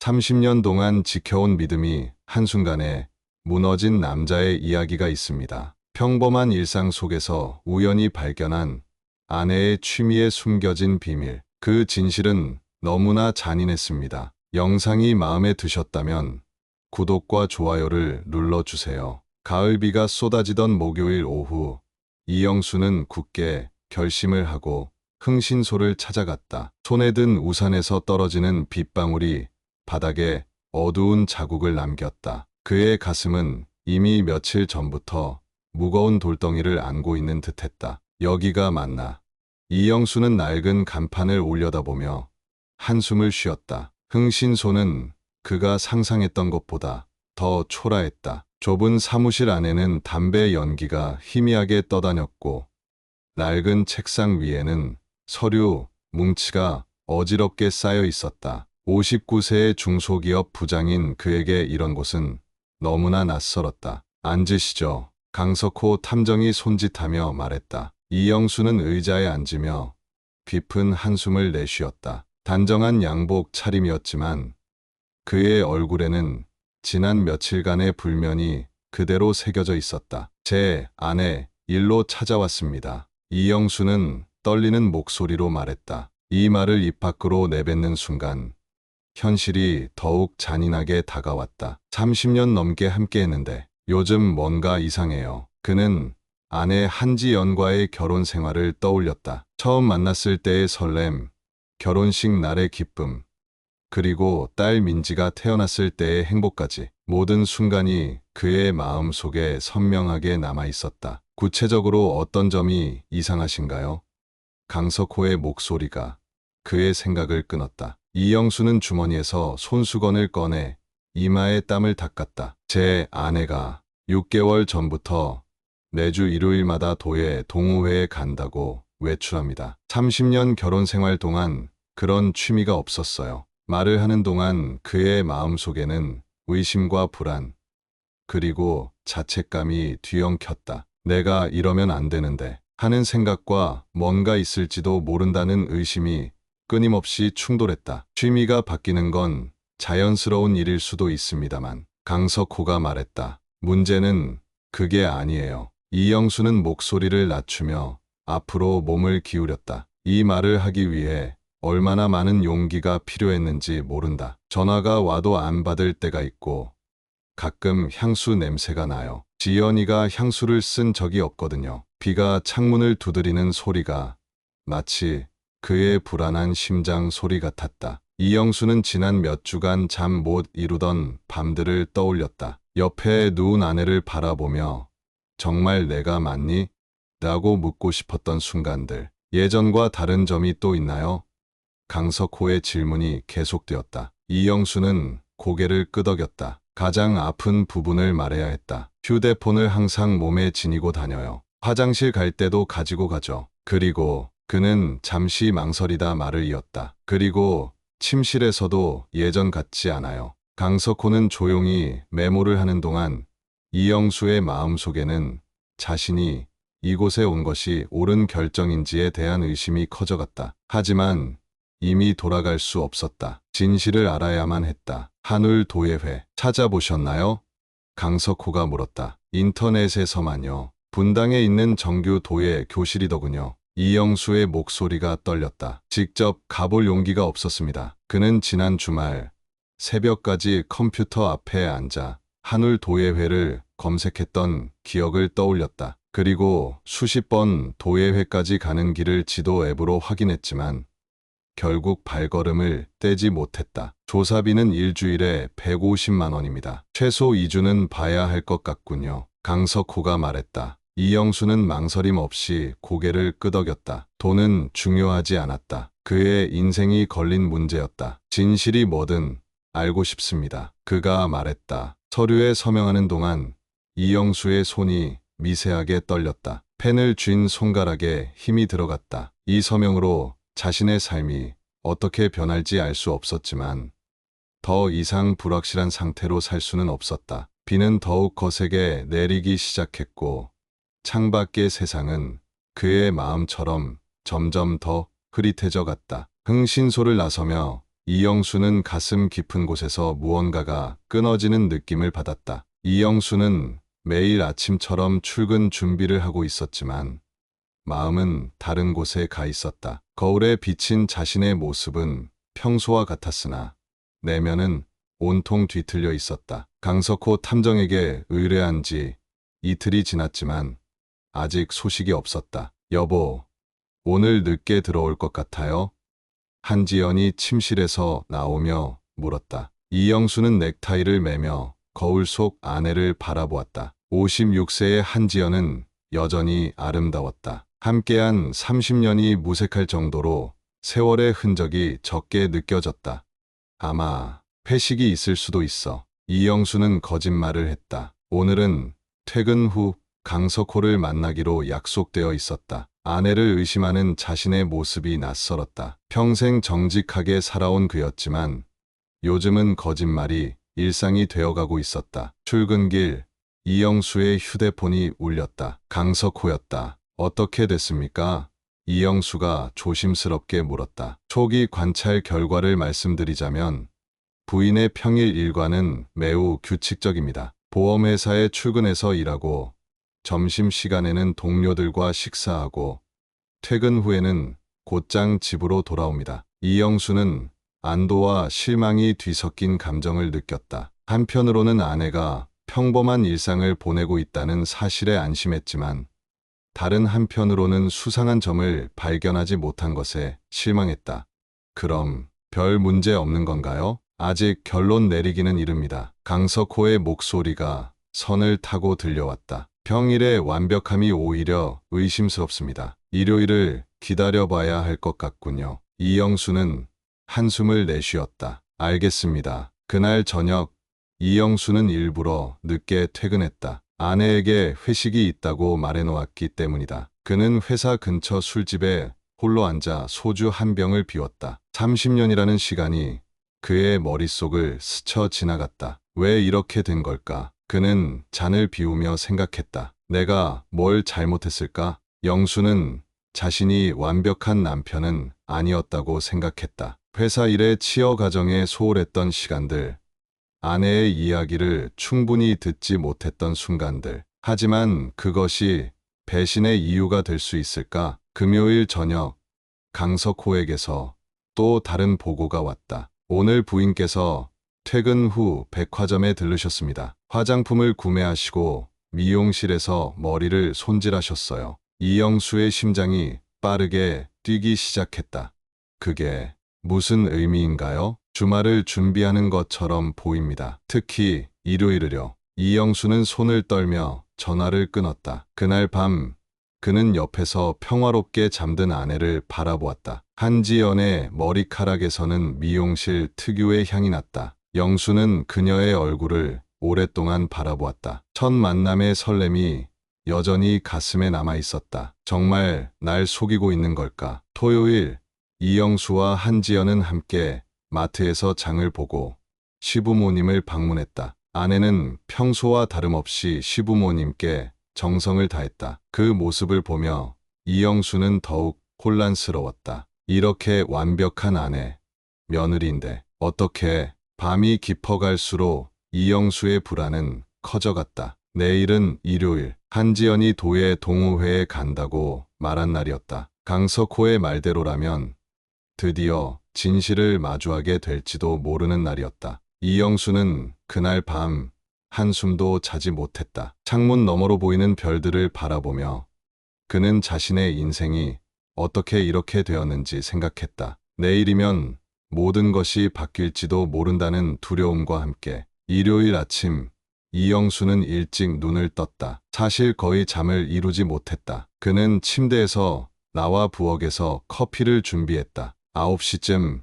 30년 동안 지켜온 믿음이 한순간에 무너진 남자의 이야기가 있습니다. 평범한 일상 속에서 우연히 발견한 아내의 취미에 숨겨진 비밀. 그 진실은 너무나 잔인했습니다. 영상이 마음에 드셨다면 구독과 좋아요를 눌러주세요. 가을비가 쏟아지던 목요일 오후, 이영수는 굳게 결심을 하고 흥신소를 찾아갔다. 손에 든 우산에서 떨어지는 빗방울이 바닥에 어두운 자국을 남겼다. 그의 가슴은 이미 며칠 전부터 무거운 돌덩이를 안고 있는 듯했다. 여기가 맞나? 이영수는 낡은 간판을 올려다보며 한숨을 쉬었다. 흥신소는 그가 상상했던 것보다 더 초라했다. 좁은 사무실 안에는 담배 연기가 희미하게 떠다녔고 낡은 책상 위에는 서류 뭉치가 어지럽게 쌓여 있었다. 59세의 중소기업 부장인 그에게 이런 곳은 너무나 낯설었다. 앉으시죠. 강석호 탐정이 손짓하며 말했다. 이영수는 의자에 앉으며 깊은 한숨을 내쉬었다. 단정한 양복 차림이었지만 그의 얼굴에는 지난 며칠간의 불면이 그대로 새겨져 있었다. 제 아내 일로 찾아왔습니다. 이영수는 떨리는 목소리로 말했다. 이 말을 입 밖으로 내뱉는 순간 현실이 더욱 잔인하게 다가왔다. 30년 넘게 함께했는데 요즘 뭔가 이상해요. 그는 아내 한지연과의 결혼 생활을 떠올렸다. 처음 만났을 때의 설렘, 결혼식 날의 기쁨, 그리고 딸 민지가 태어났을 때의 행복까지 모든 순간이 그의 마음속에 선명하게 남아 있었다. 구체적으로 어떤 점이 이상하신가요? 강석호의 목소리가 그의 생각을 끊었다. 이영수는 주머니에서 손수건을 꺼내 이마에 땀을 닦았다. 제 아내가 6개월 전부터 매주 일요일마다 도에 동호회에 간다고 외출합니다. 30년 결혼 생활 동안 그런 취미가 없었어요. 말을 하는 동안 그의 마음속에는 의심과 불안, 그리고 자책감이 뒤엉켰다. 내가 이러면 안 되는데 하는 생각과 뭔가 있을지도 모른다는 의심이 끊임없이 충돌했다. 취미가 바뀌는 건 자연스러운 일일 수도 있습니다만 강석호가 말했다. 문제는 그게 아니에요. 이영수는 목소리를 낮추며 앞으로 몸을 기울였다. 이 말을 하기 위해 얼마나 많은 용기가 필요했는지 모른다. 전화가 와도 안 받을 때가 있고 가끔 향수 냄새가 나요. 지연이가 향수를 쓴 적이 없거든요. 비가 창문을 두드리는 소리가 마치 그의 불안한 심장 소리 같았다. 이영수는 지난 몇 주간 잠 못 이루던 밤들을 떠올렸다. 옆에 누운 아내를 바라보며 정말 내가 맞니? 라고 묻고 싶었던 순간들. 예전과 다른 점이 또 있나요? 강석호의 질문이 계속되었다. 이영수는 고개를 끄덕였다. 가장 아픈 부분을 말해야 했다. 휴대폰을 항상 몸에 지니고 다녀요. 화장실 갈 때도 가지고 가죠. 그리고 그는 잠시 망설이다 말을 이었다. 그리고 침실에서도 예전 같지 않아요. 강석호는 조용히 메모를 하는 동안 이영수의 마음속에는 자신이 이곳에 온 것이 옳은 결정인지에 대한 의심이 커져갔다. 하지만 이미 돌아갈 수 없었다. 진실을 알아야만 했다. 한울 도예회 찾아보셨나요? 강석호가 물었다. 인터넷에서만요. 분당에 있는 정규 도예 교실이더군요. 이영수의 목소리가 떨렸다. 직접 가볼 용기가 없었습니다. 그는 지난 주말 새벽까지 컴퓨터 앞에 앉아 한울 도예회를 검색했던 기억을 떠올렸다. 그리고 수십 번 도예회까지 가는 길을 지도 앱으로 확인했지만 결국 발걸음을 떼지 못했다. 조사비는 일주일에 150만 원입니다. 최소 2주는 봐야 할 것 같군요. 강석호가 말했다. 이영수는 망설임 없이 고개를 끄덕였다. 돈은 중요하지 않았다. 그의 인생이 걸린 문제였다. 진실이 뭐든 알고 싶습니다. 그가 말했다. 서류에 서명하는 동안 이영수의 손이 미세하게 떨렸다. 펜을 쥔 손가락에 힘이 들어갔다. 이 서명으로 자신의 삶이 어떻게 변할지 알 수 없었지만 더 이상 불확실한 상태로 살 수는 없었다. 비는 더욱 거세게 내리기 시작했고 창밖의 세상은 그의 마음처럼 점점 더 흐릿해져 갔다. 흥신소를 나서며 이영수는 가슴 깊은 곳에서 무언가가 끊어지는 느낌을 받았다. 이영수는 매일 아침처럼 출근 준비를 하고 있었지만 마음은 다른 곳에 가 있었다. 거울에 비친 자신의 모습은 평소와 같았으나 내면은 온통 뒤틀려 있었다. 강석호 탐정에게 의뢰한 지 이틀이 지났지만 아직 소식이 없었다. 여보, 오늘 늦게 들어올 것 같아요? 한지연이 침실에서 나오며 물었다. 이영수는 넥타이를 매며 거울 속 아내를 바라보았다. 56세의 한지연은 여전히 아름다웠다. 함께한 30년이 무색할 정도로 세월의 흔적이 적게 느껴졌다. 아마 회식이 있을 수도 있어. 이영수는 거짓말을 했다. 오늘은 퇴근 후 강석호를 만나기로 약속되어 있었다. 아내를 의심하는 자신의 모습이 낯설었다. 평생 정직하게 살아온 그였지만 요즘은 거짓말이 일상이 되어가고 있었다. 출근길 이영수의 휴대폰이 울렸다. 강석호였다. 어떻게 됐습니까? 이영수가 조심스럽게 물었다. 초기 관찰 결과를 말씀드리자면 부인의 평일 일과는 매우 규칙적입니다. 보험회사에 출근해서 일하고 점심시간에는 동료들과 식사하고 퇴근 후에는 곧장 집으로 돌아옵니다. 이영수는 안도와 실망이 뒤섞인 감정을 느꼈다. 한편으로는 아내가 평범한 일상을 보내고 있다는 사실에 안심했지만 다른 한편으로는 수상한 점을 발견하지 못한 것에 실망했다. 그럼 별 문제 없는 건가요? 아직 결론 내리기는 이릅니다. 강석호의 목소리가 선을 타고 들려왔다. 평일의 완벽함이 오히려 의심스럽습니다. 일요일을 기다려봐야 할 것 같군요. 이영수는 한숨을 내쉬었다. 알겠습니다. 그날 저녁 이영수는 일부러 늦게 퇴근했다. 아내에게 회식이 있다고 말해놓았기 때문이다. 그는 회사 근처 술집에 홀로 앉아 소주 한 병을 비웠다. 30년이라는 시간이 그의 머릿속을 스쳐 지나갔다. 왜 이렇게 된 걸까? 그는 잔을 비우며 생각했다. 내가 뭘 잘못했을까? 영수는 자신이 완벽한 남편은 아니었다고 생각했다. 회사 일에 치여 가정에 소홀했던 시간들, 아내의 이야기를 충분히 듣지 못했던 순간들. 하지만 그것이 배신의 이유가 될 수 있을까? 금요일 저녁, 강석호에게서 또 다른 보고가 왔다. 오늘 부인께서 퇴근 후 백화점에 들르셨습니다. 화장품을 구매하시고 미용실에서 머리를 손질하셨어요. 이영수의 심장이 빠르게 뛰기 시작했다. 그게 무슨 의미인가요? 주말을 준비하는 것처럼 보입니다. 특히 일요일을요. 이영수는 손을 떨며 전화를 끊었다. 그날 밤 그는 옆에서 평화롭게 잠든 아내를 바라보았다. 한지연의 머리카락에서는 미용실 특유의 향이 났다. 영수는 그녀의 얼굴을 오랫동안 바라보았다. 첫 만남의 설렘이 여전히 가슴에 남아 있었다. 정말 날 속이고 있는 걸까? 토요일 이영수와 한지연은 함께 마트에서 장을 보고 시부모님을 방문했다. 아내는 평소와 다름없이 시부모님께 정성을 다했다. 그 모습을 보며 이영수는 더욱 혼란스러웠다. 이렇게 완벽한 아내, 며느리인데 어떻게? 밤이 깊어갈수록 이영수의 불안은 커져갔다. 내일은 일요일, 한지연이 도예 동호회에 간다고 말한 날이었다. 강석호의 말대로라면 드디어 진실을 마주하게 될지도 모르는 날이었다. 이영수는 그날 밤 한숨도 자지 못했다. 창문 너머로 보이는 별들을 바라보며 그는 자신의 인생이 어떻게 이렇게 되었는지 생각했다. 내일이면 모든 것이 바뀔지도 모른다는 두려움과 함께 일요일 아침 이영수는 일찍 눈을 떴다. 사실 거의 잠을 이루지 못했다. 그는 침대에서 나와 부엌에서 커피를 준비했다. 9시쯤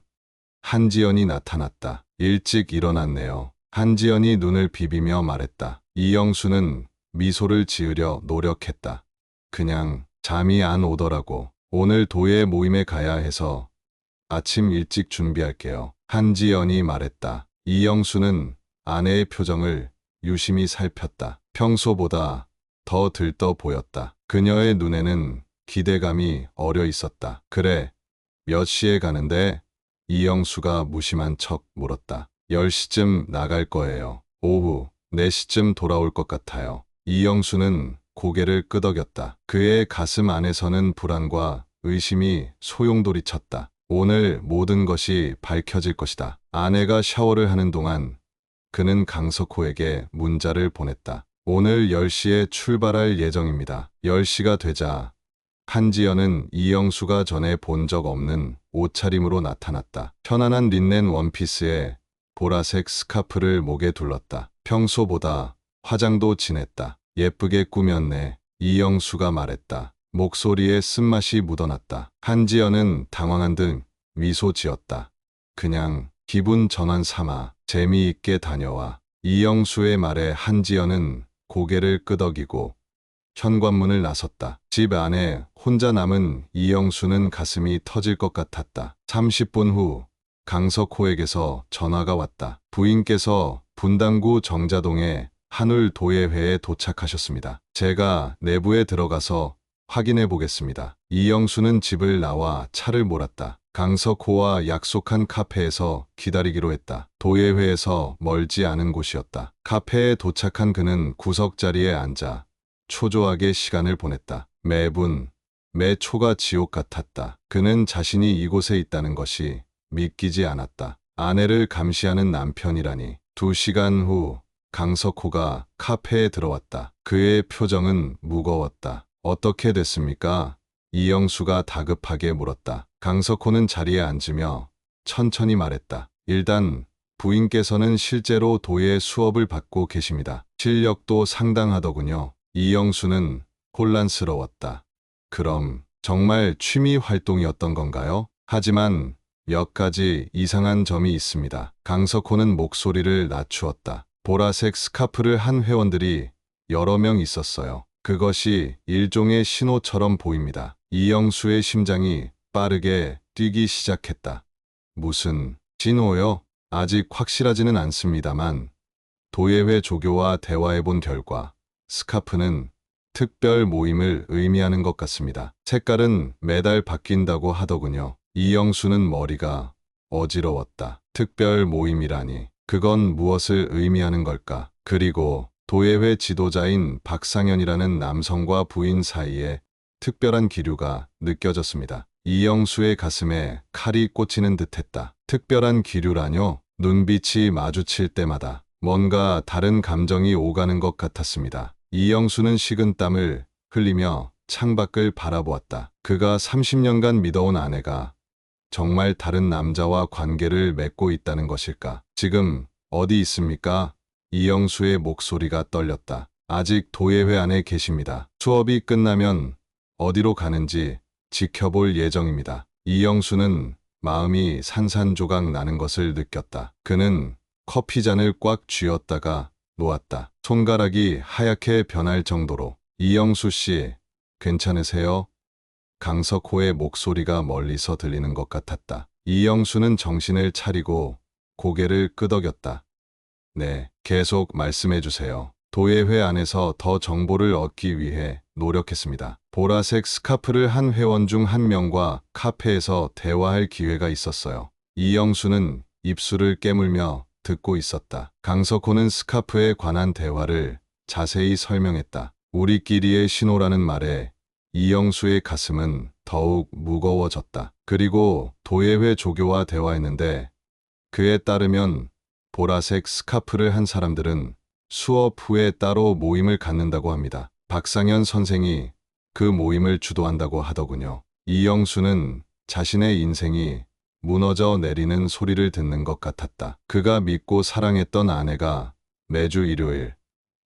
한지연이 나타났다. 일찍 일어났네요. 한지연이 눈을 비비며 말했다. 이영수는 미소를 지으려 노력했다. 그냥 잠이 안 오더라고. 오늘 도예 모임에 가야 해서 아침 일찍 준비할게요. 한지연이 말했다. 이영수는 아내의 표정을 유심히 살폈다. 평소보다 더 들떠 보였다. 그녀의 눈에는 기대감이 어려 있었다. 그래, 몇 시에 가는데? 이영수가 무심한 척 물었다. 10시쯤 나갈 거예요. 오후 4시쯤 돌아올 것 같아요. 이영수는 고개를 끄덕였다. 그의 가슴 안에서는 불안과 의심이 소용돌이쳤다. 오늘 모든 것이 밝혀질 것이다. 아내가 샤워를 하는 동안 그는 강석호에게 문자를 보냈다. 오늘 10시에 출발할 예정입니다. 10시가 되자 한지연은 이영수가 전에 본 적 없는 옷차림으로 나타났다. 편안한 린넨 원피스에 보라색 스카프를 목에 둘렀다. 평소보다 화장도 진했다. 예쁘게 꾸몄네. 이영수가 말했다. 목소리에 쓴맛이 묻어났다. 한지연은 당황한 듯 미소 지었다. 그냥 기분 전환 삼아 재미있게 다녀와. 이영수의 말에 한지연은 고개를 끄덕이고 현관문을 나섰다. 집 안에 혼자 남은 이영수는 가슴이 터질 것 같았다. 30분 후 강석호에게서 전화가 왔다. 부인께서 분당구 정자동의 한울 도예회에 도착하셨습니다. 제가 내부에 들어가서 확인해 보겠습니다. 이영수는 집을 나와 차를 몰았다. 강석호와 약속한 카페에서 기다리기로 했다. 도예회에서 멀지 않은 곳이었다. 카페에 도착한 그는 구석자리에 앉아 초조하게 시간을 보냈다. 매분, 매 초가 지옥 같았다. 그는 자신이 이곳에 있다는 것이 믿기지 않았다. 아내를 감시하는 남편이라니. 2시간 후 강석호가 카페에 들어왔다. 그의 표정은 무거웠다. 어떻게 됐습니까? 이영수가 다급하게 물었다. 강석호는 자리에 앉으며 천천히 말했다. 일단 부인께서는 실제로 도예 수업을 받고 계십니다. 실력도 상당하더군요. 이영수는 혼란스러웠다. 그럼 정말 취미 활동이었던 건가요? 하지만 몇 가지 이상한 점이 있습니다. 강석호는 목소리를 낮추었다. 보라색 스카프를 한 회원들이 여러 명 있었어요. 그것이 일종의 신호처럼 보입니다. 이영수의 심장이 빠르게 뛰기 시작했다. 무슨 신호요? 아직 확실하지는 않습니다만 도예회 조교와 대화해본 결과 스카프는 특별 모임을 의미하는 것 같습니다. 색깔은 매달 바뀐다고 하더군요. 이영수는 머리가 어지러웠다. 특별 모임이라니. 그건 무엇을 의미하는 걸까? 그리고 도예회 지도자인 박상현이라는 남성과 부인 사이에 특별한 기류가 느껴졌습니다. 이영수의 가슴에 칼이 꽂히는 듯했다. 특별한 기류라뇨? 눈빛이 마주칠 때마다 뭔가 다른 감정이 오가는 것 같았습니다. 이영수는 식은땀을 흘리며 창밖을 바라보았다. 그가 30년간 믿어온 아내가 정말 다른 남자와 관계를 맺고 있다는 것일까? 지금 어디 있습니까? 이영수의 목소리가 떨렸다. 아직 도예회 안에 계십니다. 수업이 끝나면 어디로 가는지 지켜볼 예정입니다. 이영수는 마음이 산산조각 나는 것을 느꼈다. 그는 커피잔을 꽉 쥐었다가 놓았다. 손가락이 하얗게 변할 정도로. 이영수 씨, 괜찮으세요? 강석호의 목소리가 멀리서 들리는 것 같았다. 이영수는 정신을 차리고 고개를 끄덕였다. 네, 계속 말씀해 주세요. 도예회 안에서 더 정보를 얻기 위해 노력했습니다. 보라색 스카프를 한 회원 중 한 명과 카페에서 대화할 기회가 있었어요. 이영수는 입술을 깨물며 듣고 있었다. 강석호는 스카프에 관한 대화를 자세히 설명했다. 우리끼리의 신호라는 말에 이영수의 가슴은 더욱 무거워졌다. 그리고 도예회 조교와 대화했는데 그에 따르면 보라색 스카프를 한 사람들은 수업 후에 따로 모임을 갖는다고 합니다. 박상현 선생이 그 모임을 주도한다고 하더군요. 이영수는 자신의 인생이 무너져 내리는 소리를 듣는 것 같았다. 그가 믿고 사랑했던 아내가 매주 일요일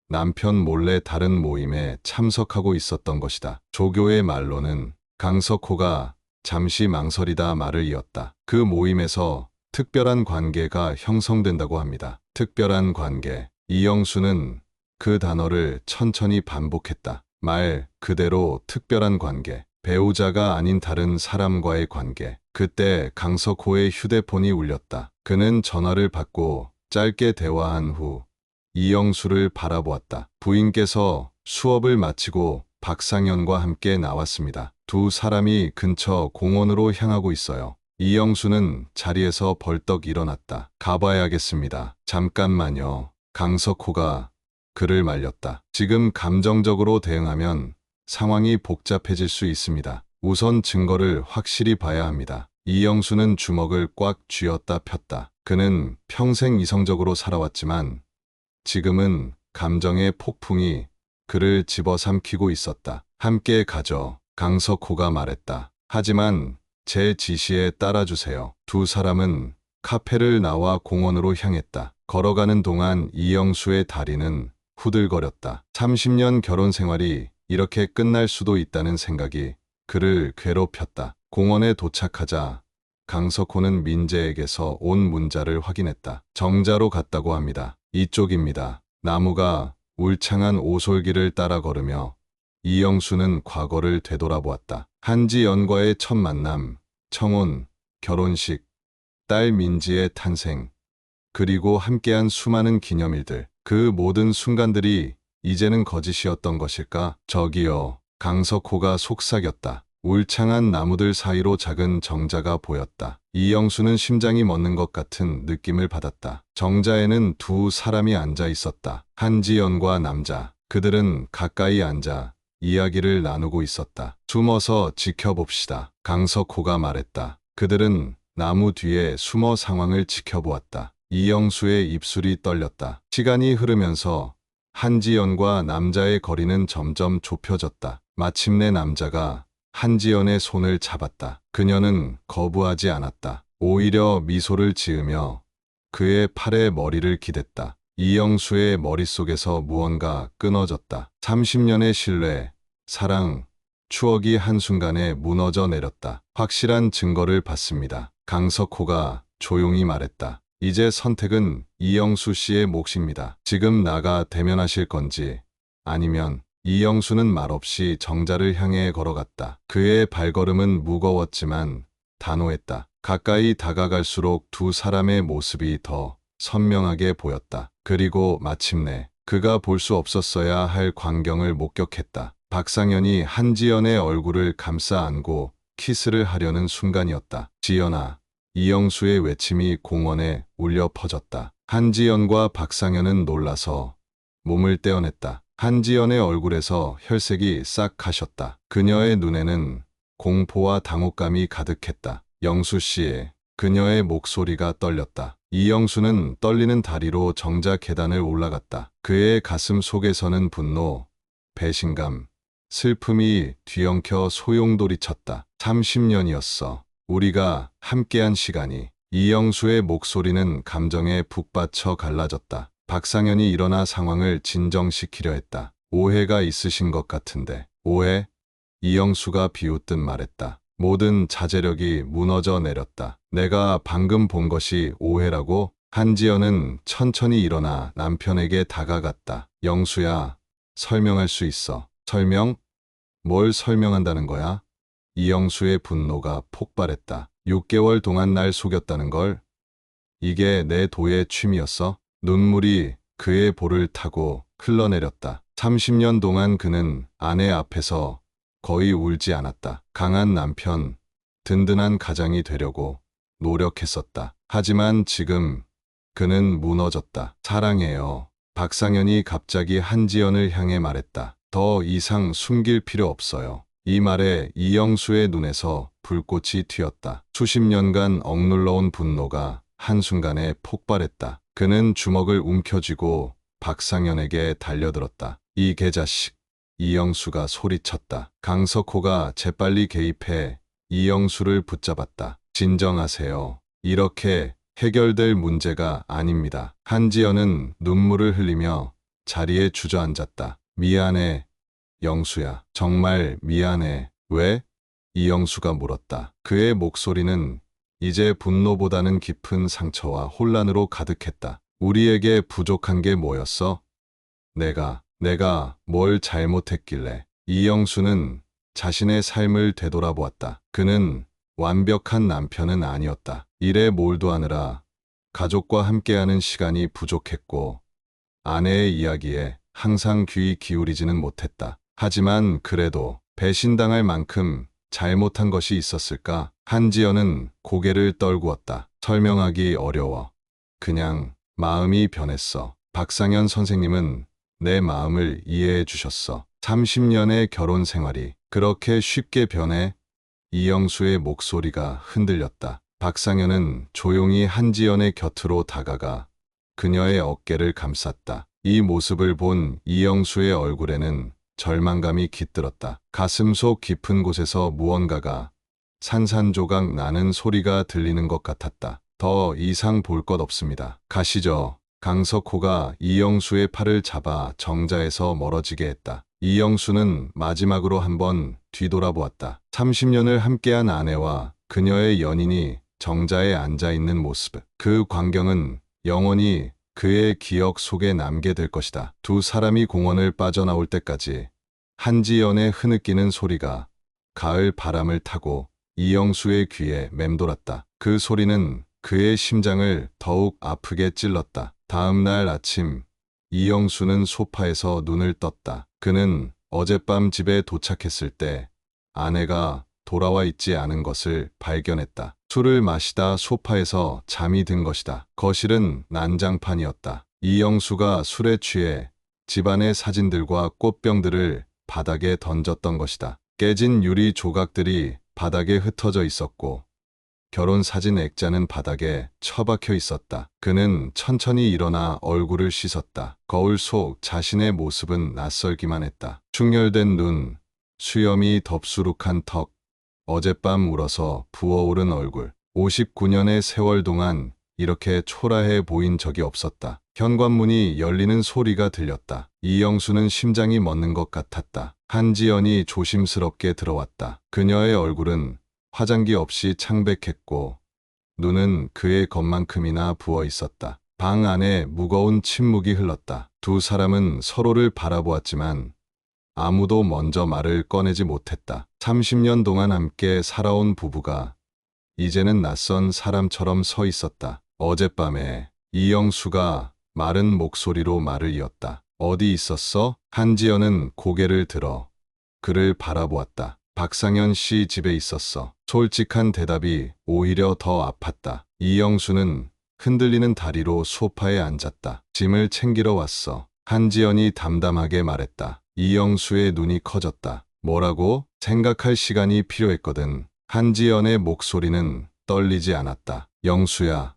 남편 몰래 다른 모임에 참석하고 있었던 것이다. 조교의 말로는 강석호가 잠시 망설이다 말을 이었다. 그 모임에서 특별한 관계가 형성된다고 합니다. 특별한 관계. 이영수는 그 단어를 천천히 반복했다. 말 그대로 특별한 관계. 배우자가 아닌 다른 사람과의 관계. 그때 강석호의 휴대폰이 울렸다. 그는 전화를 받고 짧게 대화한 후 이영수를 바라보았다. 부인께서 수업을 마치고 박상현과 함께 나왔습니다. 두 사람이 근처 공원으로 향하고 있어요. 이영수는 자리에서 벌떡 일어났다. 가봐야겠습니다. 잠깐만요. 강석호가 그를 말렸다. 지금 감정적으로 대응하면 상황이 복잡해질 수 있습니다. 우선 증거를 확실히 봐야 합니다. 이영수는 주먹을 꽉 쥐었다 폈다. 그는 평생 이성적으로 살아왔지만 지금은 감정의 폭풍이 그를 집어삼키고 있었다. 함께 가죠. 강석호가 말했다. 하지만 제 지시에 따라주세요. 두 사람은 카페를 나와 공원으로 향했다. 걸어가는 동안 이영수의 다리는 후들거렸다. 30년 결혼 생활이 이렇게 끝날 수도 있다는 생각이 그를 괴롭혔다. 공원에 도착하자 강석호는 민재에게서 온 문자를 확인했다. 정자로 갔다고 합니다. 이쪽입니다. 나무가 울창한 오솔길을 따라 걸으며 이영수는 과거를 되돌아보았다. 한지연과의 첫 만남, 청혼, 결혼식, 딸 민지의 탄생, 그리고 함께한 수많은 기념일들. 그 모든 순간들이 이제는 거짓이었던 것일까? 저기요. 강석호가 속삭였다. 울창한 나무들 사이로 작은 정자가 보였다. 이영수는 심장이 멎는 것 같은 느낌을 받았다. 정자에는 두 사람이 앉아 있었다. 한지연과 남자. 그들은 가까이 앉아 이야기를 나누고 있었다. 숨어서 지켜봅시다. 강석호가 말했다. 그들은 나무 뒤에 숨어 상황을 지켜보았다. 이영수의 입술이 떨렸다. 시간이 흐르면서 한지연과 남자의 거리는 점점 좁혀졌다. 마침내 남자가 한지연의 손을 잡았다. 그녀는 거부하지 않았다. 오히려 미소를 지으며 그의 팔에 머리를 기댔다. 이영수의 머릿속에서 무언가 끊어졌다. 30년의 신뢰, 사랑, 추억이 한순간에 무너져 내렸다. 확실한 증거를 받습니다. 강석호가 조용히 말했다. 이제 선택은 이영수 씨의 몫입니다. 지금 나가 대면하실 건지 아니면 이영수는 말없이 정자를 향해 걸어갔다. 그의 발걸음은 무거웠지만 단호했다. 가까이 다가갈수록 두 사람의 모습이 더 선명하게 보였다. 그리고 마침내 그가 볼 수 없었어야 할 광경을 목격했다. 박상현이 한지연의 얼굴을 감싸 안고 키스를 하려는 순간이었다. 지연아. 이영수의 외침이 공원에 울려 퍼졌다. 한지연과 박상현은 놀라서 몸을 떼어냈다. 한지연의 얼굴에서 혈색이 싹 가셨다. 그녀의 눈에는 공포와 당혹감이 가득했다. 영수 씨, 그녀의 목소리가 떨렸다. 이영수는 떨리는 다리로 정자 계단을 올라갔다. 그의 가슴 속에서는 분노, 배신감, 슬픔이 뒤엉켜 소용돌이쳤다. 30년이었어. 우리가 함께한 시간이. 이영수의 목소리는 감정에 북받쳐 갈라졌다. 박상현이 일어나 상황을 진정시키려 했다. 오해가 있으신 것 같은데. 오해? 이영수가 비웃듯 말했다. 모든 자제력이 무너져 내렸다. 내가 방금 본 것이 오해라고? 한지연은 천천히 일어나 남편에게 다가갔다. 영수야, 설명할 수 있어. 설명? 뭘 설명한다는 거야? 이영수의 분노가 폭발했다. 6개월 동안 날 속였다는 걸? 이게 내 도의 취미였어? 눈물이 그의 볼을 타고 흘러내렸다. 30년 동안 그는 아내 앞에서 거의 울지 않았다. 강한 남편, 든든한 가장이 되려고 노력했었다. 하지만 지금 그는 무너졌다. 사랑해요. 박상현이 갑자기 한지연을 향해 말했다. 더 이상 숨길 필요 없어요. 이 말에 이영수의 눈에서 불꽃이 튀었다. 수십 년간 억눌러온 분노가 한순간에 폭발했다. 그는 주먹을 움켜쥐고 박상현에게 달려들었다. 이 개자식. 이영수가 소리쳤다. 강석호가 재빨리 개입해 이영수를 붙잡았다. 진정하세요. 이렇게 해결될 문제가 아닙니다. 한지연은 눈물을 흘리며 자리에 주저앉았다. 미안해, 영수야. 정말 미안해. 왜? 이영수가 물었다. 그의 목소리는 이제 분노보다는 깊은 상처와 혼란으로 가득했다. 우리에게 부족한 게 뭐였어? 내가 뭘 잘못했길래. 이영수는 자신의 삶을 되돌아보았다. 그는 완벽한 남편은 아니었다. 일에 몰두하느라 가족과 함께하는 시간이 부족했고 아내의 이야기에 항상 귀 기울이지는 못했다. 하지만 그래도 배신당할 만큼 잘못한 것이 있었을까? 한지연은 고개를 떨구었다. 설명하기 어려워. 그냥 마음이 변했어. 박상현 선생님은 내 마음을 이해해 주셨어. 30년의 결혼 생활이 그렇게 쉽게 변해? 이영수의 목소리가 흔들렸다. 박상현은 조용히 한지연의 곁으로 다가가 그녀의 어깨를 감쌌다. 이 모습을 본 이영수의 얼굴에는 절망감이 깃들었다. 가슴속 깊은 곳에서 무언가가 산산조각 나는 소리가 들리는 것 같았다. 더 이상 볼 것 없습니다. 가시죠. 강석호가 이영수의 팔을 잡아 정자에서 멀어지게 했다. 이영수는 마지막으로 한번 뒤돌아보았다. 30년을 함께한 아내와 그녀의 연인이 정자에 앉아있는 모습. 그 광경은 영원히 그의 기억 속에 남게 될 것이다. 두 사람이 공원을 빠져나올 때까지 한지연의 흐느끼는 소리가 가을 바람을 타고 이영수의 귀에 맴돌았다. 그 소리는 그의 심장을 더욱 아프게 찔렀다. 다음 날 아침, 이영수는 소파에서 눈을 떴다. 그는 어젯밤 집에 도착했을 때 아내가 돌아와 있지 않은 것을 발견했다. 술을 마시다 소파에서 잠이 든 것이다. 거실은 난장판이었다. 이영수가 술에 취해 집안의 사진들과 꽃병들을 바닥에 던졌던 것이다. 깨진 유리 조각들이 바닥에 흩어져 있었고 결혼 사진 액자는 바닥에 처박혀 있었다. 그는 천천히 일어나 얼굴을 씻었다. 거울 속 자신의 모습은 낯설기만 했다. 충혈된 눈, 수염이 덥수룩한 턱, 어젯밤 울어서 부어오른 얼굴. 59년의 세월 동안 이렇게 초라해 보인 적이 없었다. 현관문이 열리는 소리가 들렸다. 이영수는 심장이 멎는 것 같았다. 한지연이 조심스럽게 들어왔다. 그녀의 얼굴은 화장기 없이 창백했고 눈은 그의 겉만큼이나 부어 있었다. 방 안에 무거운 침묵이 흘렀다. 두 사람은 서로를 바라보았지만 아무도 먼저 말을 꺼내지 못했다. 30년 동안 함께 살아온 부부가 이제는 낯선 사람처럼 서 있었다. 어젯밤에 이영수가 마른 목소리로 말을 이었다. 어디 있었어? 한지연은 고개를 들어 그를 바라보았다. 박상현 씨 집에 있었어. 솔직한 대답이 오히려 더 아팠다. 이영수는 흔들리는 다리로 소파에 앉았다. 짐을 챙기러 왔어. 한지연이 담담하게 말했다. 이영수의 눈이 커졌다. 뭐라고? 생각할 시간이 필요했거든. 한지연의 목소리는 떨리지 않았다. 영수야,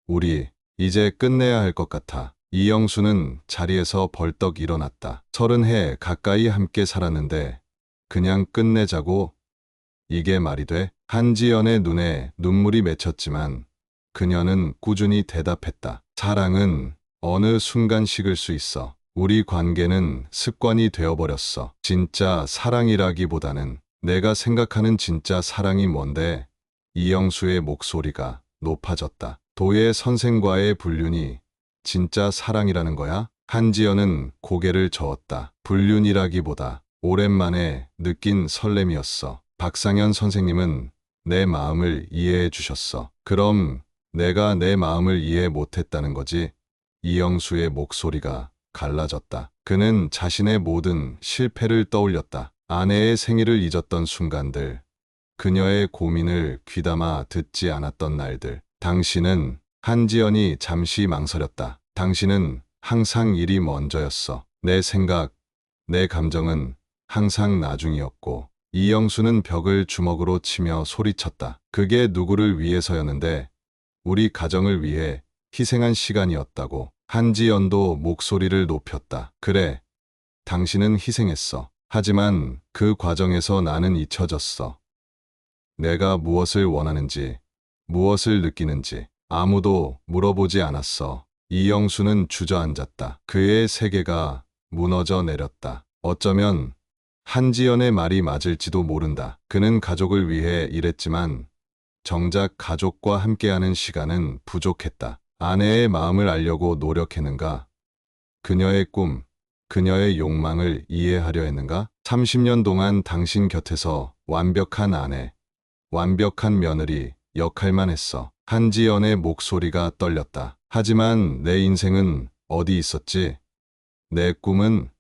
우리 이제 끝내야 할 것 같아. 이영수는 자리에서 벌떡 일어났다. 30해 가까이 함께 살았는데 그냥 끝내자고? 이게 말이 돼? 한지연의 눈에 눈물이 맺혔지만 그녀는 꾸준히 대답했다. 사랑은 어느 순간 식을 수 있어. 우리 관계는 습관이 되어버렸어. 진짜 사랑이라기보다는 내가 생각하는 진짜 사랑이 뭔데? 이영수의 목소리가 높아졌다. 도예 선생과의 불륜이 진짜 사랑이라는 거야? 한지연은 고개를 저었다. 불륜이라기보다 오랜만에 느낀 설렘이었어. 박상현 선생님은 내 마음을 이해해 주셨어. 그럼 내가 내 마음을 이해 못했다는 거지? 이영수의 목소리가 갈라졌다. 그는 자신의 모든 실패를 떠올렸다. 아내의 생일을 잊었던 순간들, 그녀의 고민을 귀담아 듣지 않았던 날들. 당신은 한지연이 잠시 망설였다. 당신은 항상 일이 먼저였어. 내 생각, 내 감정은 항상 나중이었고 이영수는 벽을 주먹으로 치며 소리쳤다. 그게 누구를 위해서였는데 우리 가정을 위해 희생한 시간이었다고. 한지연도 목소리를 높였다. 그래, 당신은 희생했어. 하지만 그 과정에서 나는 잊혀졌어. 내가 무엇을 원하는지, 무엇을 느끼는지 아무도 물어보지 않았어. 이영수는 주저앉았다. 그의 세계가 무너져 내렸다. 어쩌면 한지연의 말이 맞을지도 모른다. 그는 가족을 위해 일했지만 정작 가족과 함께하는 시간은 부족했다. 아내의 마음을 알려고 노력했는가? 그녀의 꿈, 그녀의 욕망을 이해하려 했는가? 30년 동안 당신 곁에서 완벽한 아내, 완벽한 며느리 역할만 했어. 한지연의 목소리가 떨렸다. 하지만 내 인생은 어디 있었지? 내 꿈은,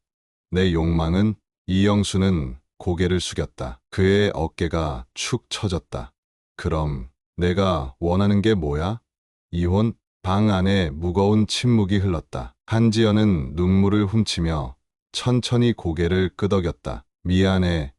내 욕망은? 이영수는 고개를 숙였다. 그의 어깨가 축 처졌다. 그럼 내가 원하는 게 뭐야? 이혼? 방 안에 무거운 침묵이 흘렀다. 한지연은 눈물을 훔치며 천천히 고개를 끄덕였다. 미안해,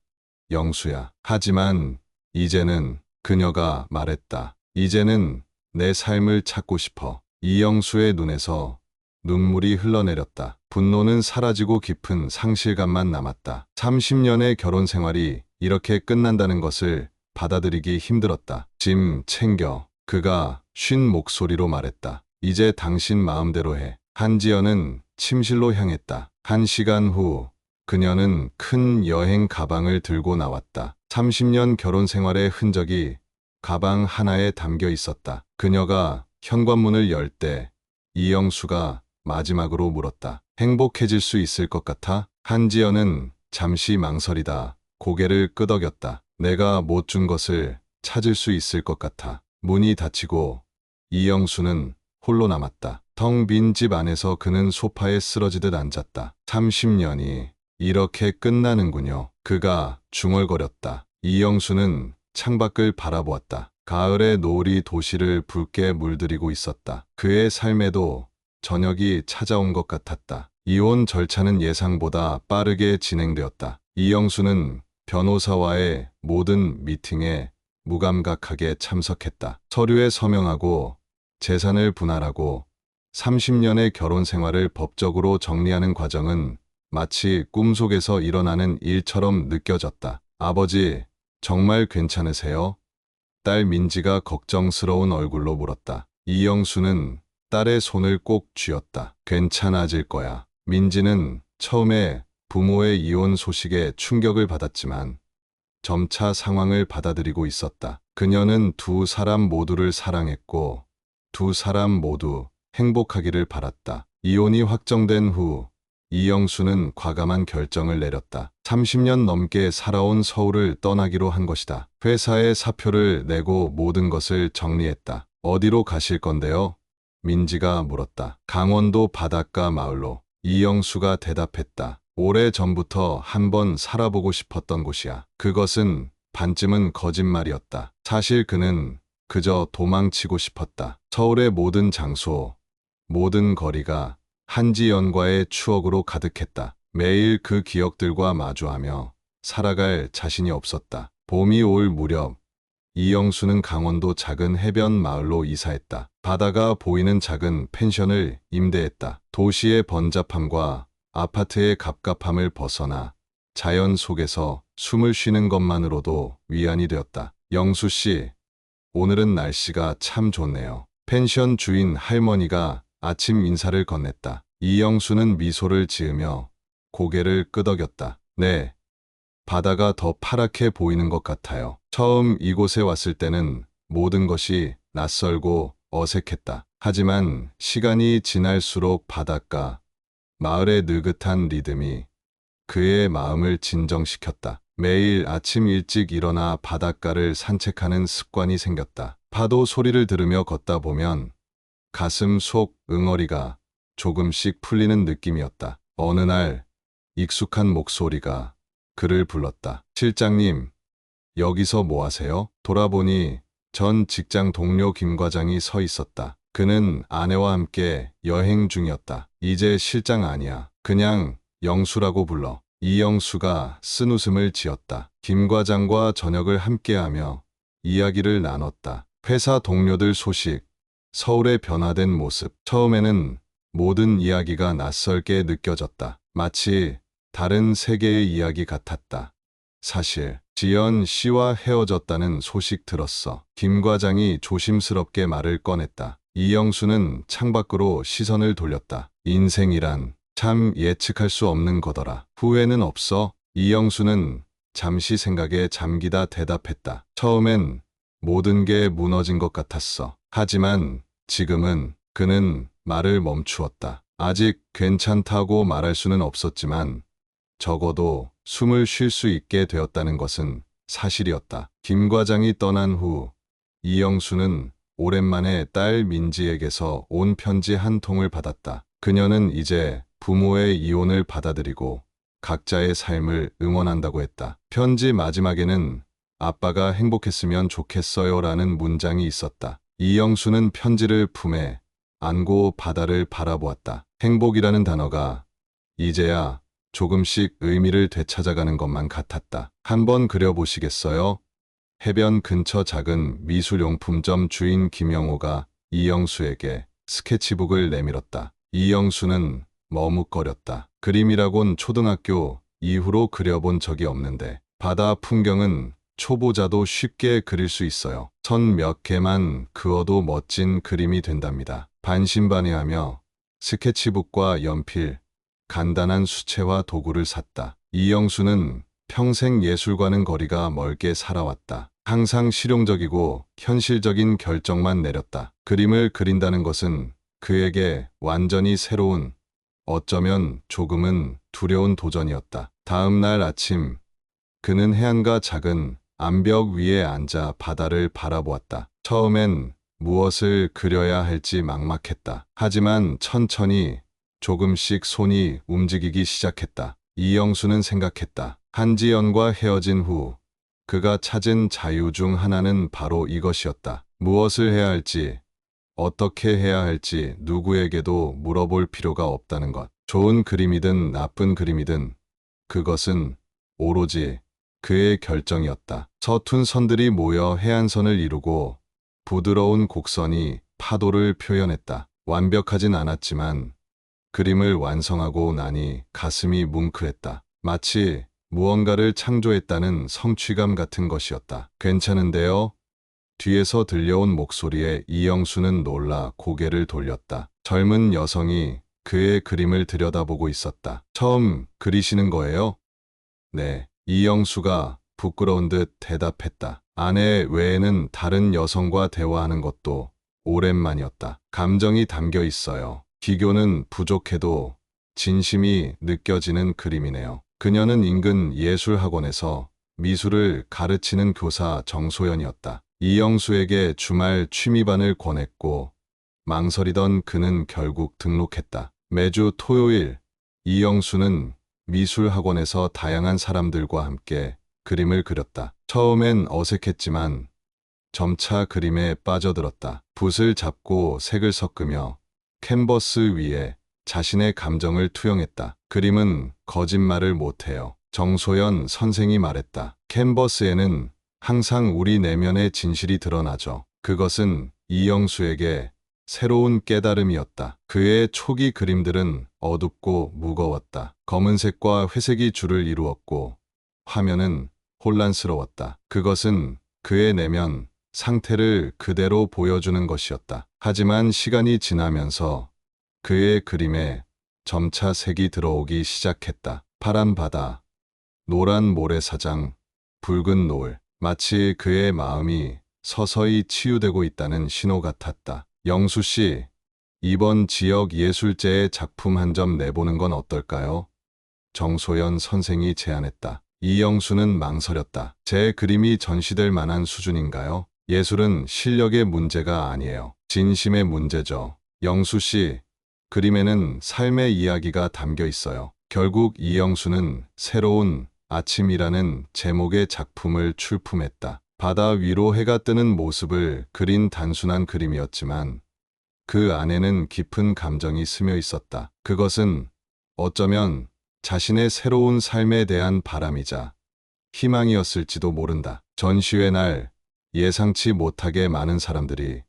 영수야. 하지만 이제는 그녀가 말했다. 이제는 내 삶을 찾고 싶어. 이영수의 눈에서 눈물이 흘러내렸다. 분노는 사라지고 깊은 상실감만 남았다. 30년의 결혼 생활이 이렇게 끝난다는 것을 받아들이기 힘들었다. 짐 챙겨. 그가 쉰 목소리로 말했다. 이제 당신 마음대로 해. 한지연은 침실로 향했다. 1시간 후 그녀는 큰 여행 가방을 들고 나왔다. 30년 결혼 생활의 흔적이 가방 하나에 담겨 있었다. 그녀가 현관문을 열 때 이영수가 마지막으로 물었다. 행복해질 수 있을 것 같아? 한지연은 잠시 망설이다 고개를 끄덕였다. 내가 못 준 것을 찾을 수 있을 것 같아. 문이 닫히고 이영수는 홀로 남았다. 텅 빈 집 안에서 그는 소파에 쓰러지듯 앉았다. 30년이 이렇게 끝나는군요. 그가 중얼거렸다. 이영수는 창밖을 바라보았다. 가을의 노을이 도시를 붉게 물들이고 있었다. 그의 삶에도 저녁이 찾아온 것 같았다. 이혼 절차는 예상보다 빠르게 진행되었다. 이영수는 변호사와의 모든 미팅에 무감각하게 참석했다. 서류에 서명하고 재산을 분할하고 30년의 결혼 생활을 법적으로 정리하는 과정은 마치 꿈속에서 일어나는 일처럼 느껴졌다. 아버지, 정말 괜찮으세요? 딸 민지가 걱정스러운 얼굴로 물었다. 이영수는 딸의 손을 꼭 쥐었다. 괜찮아질 거야. 민지는 처음에 부모의 이혼 소식에 충격을 받았지만 점차 상황을 받아들이고 있었다. 그녀는 두 사람 모두를 사랑했고 두 사람 모두 행복하기를 바랐다. 이혼이 확정된 후 이영수는 과감한 결정을 내렸다. 30년 넘게 살아온 서울을 떠나기로 한 것이다. 회사에 사표를 내고 모든 것을 정리했다. 어디로 가실 건데요? 민지가 물었다. 강원도 바닷가 마을로. 이영수가 대답했다. 오래전부터 한번 살아보고 싶었던 곳이야. 그것은 반쯤은 거짓말이었다. 사실 그는 그저 도망치고 싶었다. 서울의 모든 장소, 모든 거리가 한지연과의 추억으로 가득했다. 매일 그 기억들과 마주하며 살아갈 자신이 없었다. 봄이 올 무렵 이영수는 강원도 작은 해변 마을로 이사했다. 바다가 보이는 작은 펜션을 임대했다. 도시의 번잡함과 아파트의 갑갑함을 벗어나 자연 속에서 숨을 쉬는 것만으로도 위안이 되었다. 영수 씨, 오늘은 날씨가 참 좋네요. 펜션 주인 할머니가 아침 인사를 건넸다. 이영수는 미소를 지으며 고개를 끄덕였다. 네, 바다가 더 파랗게 보이는 것 같아요. 처음 이곳에 왔을 때는 모든 것이 낯설고 어색했다. 하지만 시간이 지날수록 바닷가, 마을의 느긋한 리듬이 그의 마음을 진정시켰다. 매일 아침 일찍 일어나 바닷가를 산책하는 습관이 생겼다. 파도 소리를 들으며 걷다 보면 가슴 속 응어리가 조금씩 풀리는 느낌이었다. 어느 날 익숙한 목소리가 그를 불렀다. 실장님, 여기서 뭐 하세요? 돌아보니 전 직장 동료 김 과장이 서 있었다. 그는 아내와 함께 여행 중이었다. 이제 실장 아니야. 그냥 영수라고 불러. 이영수가 쓴웃음을 지었다. 김 과장과 저녁을 함께하며 이야기를 나눴다. 회사 동료들 소식, 서울의 변화된 모습. 처음에는 모든 이야기가 낯설게 느껴졌다. 마치 다른 세계의 이야기 같았다. 사실 지연 씨와 헤어졌다는 소식 들었어. 김 과장이 조심스럽게 말을 꺼냈다. 이영수는 창밖으로 시선을 돌렸다. 인생이란 참 예측할 수 없는 거더라. 후회는 없어? 이영수는 잠시 생각에 잠기다 대답했다. 처음엔 모든 게 무너진 것 같았어. 하지만 지금은. 그는 말을 멈추었다. 아직 괜찮다고 말할 수는 없었지만 적어도 숨을 쉴 수 있게 되었다는 것은 사실이었다. 김 과장이 떠난 후 이영수는 오랜만에 딸 민지에게서 온 편지 한 통을 받았다. 그녀는 이제 부모의 이혼을 받아들이고 각자의 삶을 응원한다고 했다. 편지 마지막에는 아빠가 행복했으면 좋겠어요 라는 문장이 있었다. 이영수는 편지를 품에 안고 바다를 바라보았다. 행복이라는 단어가 이제야 조금씩 의미를 되찾아가는 것만 같았다. 한번 그려보시겠어요? 해변 근처 작은 미술용품점 주인 김영호가 이영수에게 스케치북을 내밀었다. 이영수는 머뭇거렸다. 그림이라곤 초등학교 이후로 그려본 적이 없는데 바다 풍경은 초보자도 쉽게 그릴 수 있어요. 선 몇 개만 그어도 멋진 그림이 된답니다. 반신반의하며 스케치북과 연필, 간단한 수채화 도구를 샀다. 이영수는 평생 예술과는 거리가 멀게 살아왔다. 항상 실용적이고 현실적인 결정만 내렸다. 그림을 그린다는 것은 그에게 완전히 새로운, 어쩌면 조금은 두려운 도전이었다. 다음 날 아침, 그는 해안가 작은 암벽 위에 앉아 바다를 바라보았다. 처음엔 무엇을 그려야 할지 막막했다. 하지만 천천히 조금씩 손이 움직이기 시작했다. 이영수는 생각했다. 한지연과 헤어진 후 그가 찾은 자유 중 하나는 바로 이것이었다. 무엇을 해야 할지, 어떻게 해야 할지 누구에게도 물어볼 필요가 없다는 것. 좋은 그림이든 나쁜 그림이든 그것은 오로지 그의 결정이었다. 서툰 선들이 모여 해안선을 이루고 부드러운 곡선이 파도를 표현했다. 완벽하진 않았지만 그림을 완성하고 나니 가슴이 뭉클했다. 마치 무언가를 창조했다는 성취감 같은 것이었다. 괜찮은데요? 뒤에서 들려온 목소리에 이영수는 놀라 고개를 돌렸다. 젊은 여성이 그의 그림을 들여다보고 있었다. 처음 그리시는 거예요? 네. 이영수가 부끄러운 듯 대답했다. 아내 외에는 다른 여성과 대화하는 것도 오랜만이었다. 감정이 담겨 있어요. 기교는 부족해도 진심이 느껴지는 그림이네요. 그녀는 인근 예술학원에서 미술을 가르치는 교사 정소연이었다. 이영수에게 주말 취미반을 권했고 망설이던 그는 결국 등록했다. 매주 토요일 이영수는 미술학원에서 다양한 사람들과 함께 그림을 그렸다. 처음엔 어색했지만 점차 그림에 빠져들었다. 붓을 잡고 색을 섞으며 캔버스 위에 자신의 감정을 투영했다. 그림은 거짓말을 못해요. 정소연 선생이 말했다. 캔버스에는 항상 우리 내면의 진실이 드러나죠. 그것은 이영수에게 새로운 깨달음이었다. 그의 초기 그림들은 어둡고 무거웠다. 검은색과 회색이 줄을 이루었고 화면은 혼란스러웠다. 그것은 그의 내면 상태를 그대로 보여주는 것이었다. 하지만 시간이 지나면서 그의 그림에 점차 색이 들어오기 시작했다. 파란 바다, 노란 모래사장, 붉은 노을. 마치 그의 마음이 서서히 치유되고 있다는 신호 같았다. 영수 씨, 이번 지역 예술제에 작품 한 점 내보는 건 어떨까요? 정소연 선생이 제안했다. 이영수는 망설였다. 제 그림이 전시될 만한 수준인가요? 예술은 실력의 문제가 아니에요. 진심의 문제죠. 영수 씨, 그림에는 삶의 이야기가 담겨 있어요. 결국 이영수는 새로운 아침이라는 제목의 작품을 출품했다. 바다 위로 해가 뜨는 모습을 그린 단순한 그림이었지만 그 안에는 깊은 감정이 스며 있었다. 그것은 어쩌면 자신의 새로운 삶에 대한 바람이자 희망이었을지도 모른다. 전시회 날 예상치 못하게 많은 사람들이